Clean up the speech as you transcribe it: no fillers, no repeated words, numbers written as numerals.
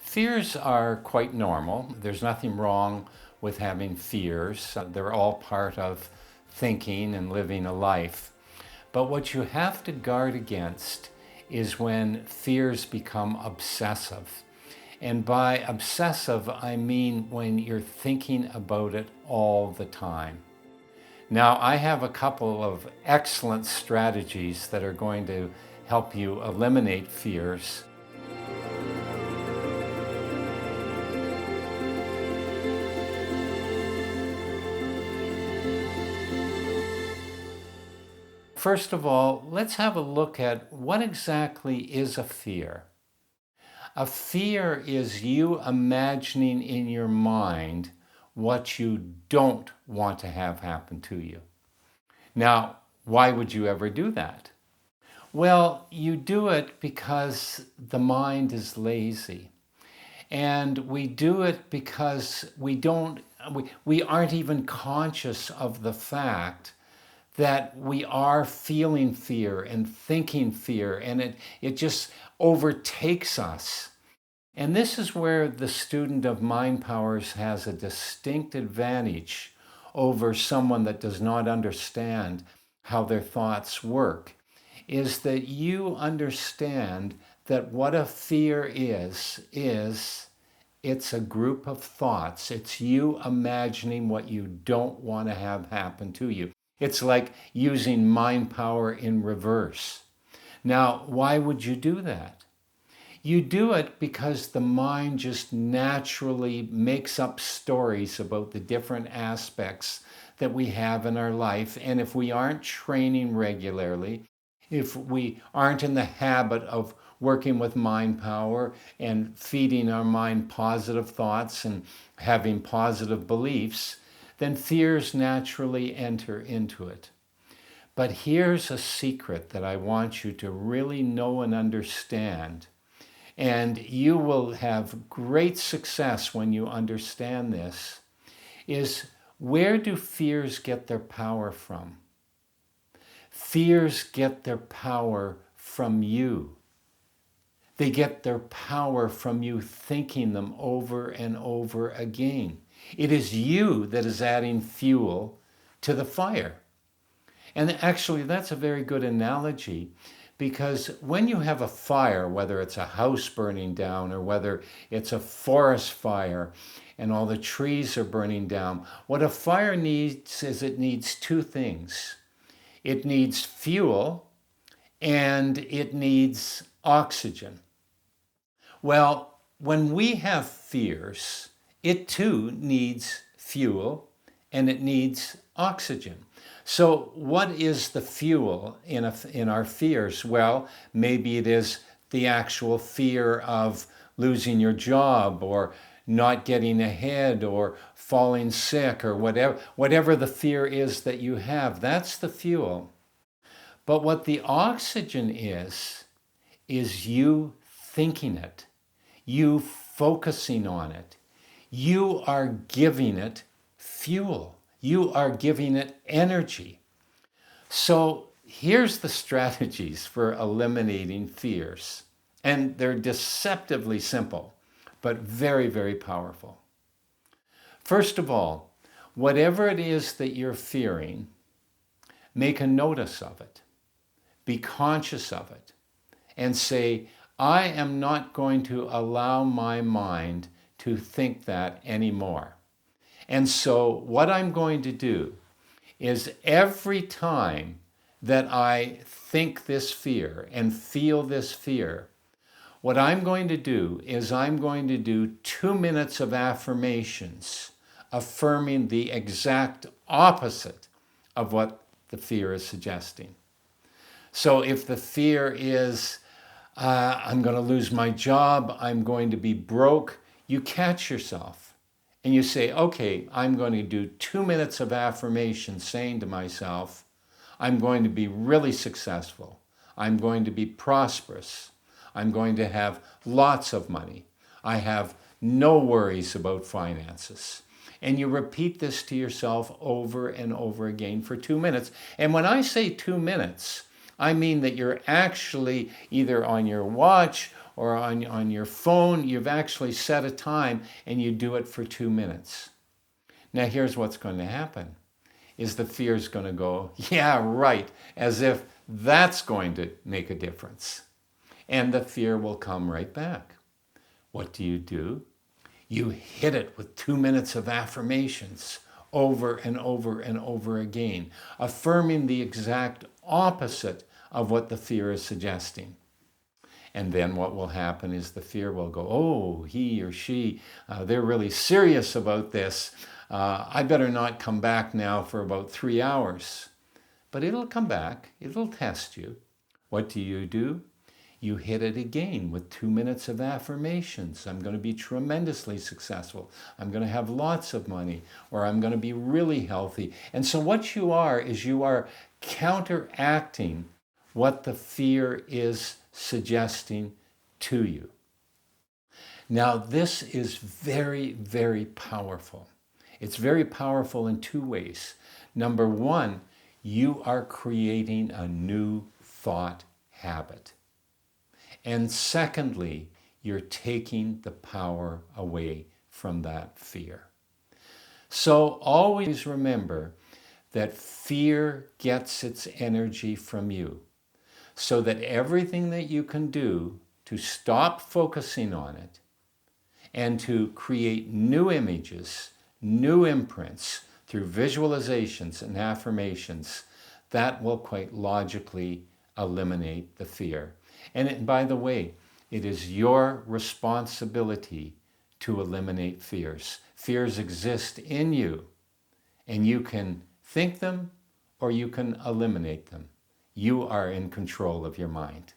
Fears are quite normal. There's nothing wrong with having fears. They're all part of thinking and living a life. But what you have to guard against is when fears become obsessive. And by obsessive, I mean when you're thinking about it all the time. Now, I have a couple of excellent strategies that are going to help you eliminate fears. First of all, let's have a look at what exactly is a fear. A fear is you imagining in your mind what you don't want to have happen to you. Now, why would you ever do that? Well, you do it because the mind is lazy. And we do it because we aren't even conscious of the fact that we are feeling fear and thinking fear, and it just overtakes us. And this is where the student of mind powers has a distinct advantage over someone that does not understand how their thoughts work, is that you understand that what a fear is it's a group of thoughts. It's you imagining what you don't want to have happen to you. It's like using mind power in reverse. Now, why would you do that? You do it because the mind just naturally makes up stories about the different aspects that we have in our life. And if we aren't training regularly, if we aren't in the habit of working with mind power and feeding our mind positive thoughts and having positive beliefs, then fears naturally enter into it. But here's a secret that I want you to really know and understand. And you will have great success when you understand this, is where do fears get their power from? Fears get their power from you. They get their power from you thinking them over and over again. It is you that is adding fuel to the fire. And actually, that's a very good analogy, because when you have a fire, whether it's a house burning down or whether it's a forest fire and all the trees are burning down, what a fire needs is it needs two things. It needs fuel and it needs oxygen. Well, when we have fears, it too needs fuel and it needs oxygen. So what is the fuel in our fears? Well, maybe it is the actual fear of losing your job or not getting ahead or falling sick or whatever the fear is that you have. That's the fuel. But what the oxygen is you thinking it, you focusing on it. You are giving it fuel. You are giving it energy. So here's the strategies for eliminating fears. And they're deceptively simple, but very, very powerful. First of all, whatever it is that you're fearing, make a notice of it. Be conscious of it. And say, I am not going to allow my mind to think that anymore. And so what I'm going to do is every time that I think this fear and feel this fear, what I'm going to do is I'm going to do 2 minutes of affirmations, affirming the exact opposite of what the fear is suggesting. So if the fear is, I'm going to lose my job, I'm going to be broke, you catch yourself. And you say, okay, I'm going to do 2 minutes of affirmation saying to myself, I'm going to be really successful. I'm going to be prosperous. I'm going to have lots of money. I have no worries about finances. And you repeat this to yourself over and over again for 2 minutes. And when I say 2 minutes, I mean that you're actually either on your watch or on your phone, you've actually set a time and you do it for 2 minutes. Now here's what's going to happen, is the fear is going to go, yeah, right, as if that's going to make a difference. And the fear will come right back. What do? You hit it with 2 minutes of affirmations over and over and over again, affirming the exact opposite of what the fear is suggesting. And then what will happen is the fear will go, oh, he or she, they're really serious about this. I better not come back now for about 3 hours. But it'll come back. It'll test you. What do? You hit it again with 2 minutes of affirmations. I'm going to be tremendously successful. I'm going to have lots of money, or I'm going to be really healthy. And so what you are is you are counteracting what the fear is suggesting to you. Now, this is very, very powerful. It's very powerful in 2 ways. Number 1, you are creating a new thought habit. And secondly, you're taking the power away from that fear. So always remember that fear gets its energy from you, so that everything that you can do to stop focusing on it and to create new images, new imprints through visualizations and affirmations, that will quite logically eliminate the fear. And by the way, it is your responsibility to eliminate fears. Fears exist in you, and you can think them or you can eliminate them. You are in control of your mind.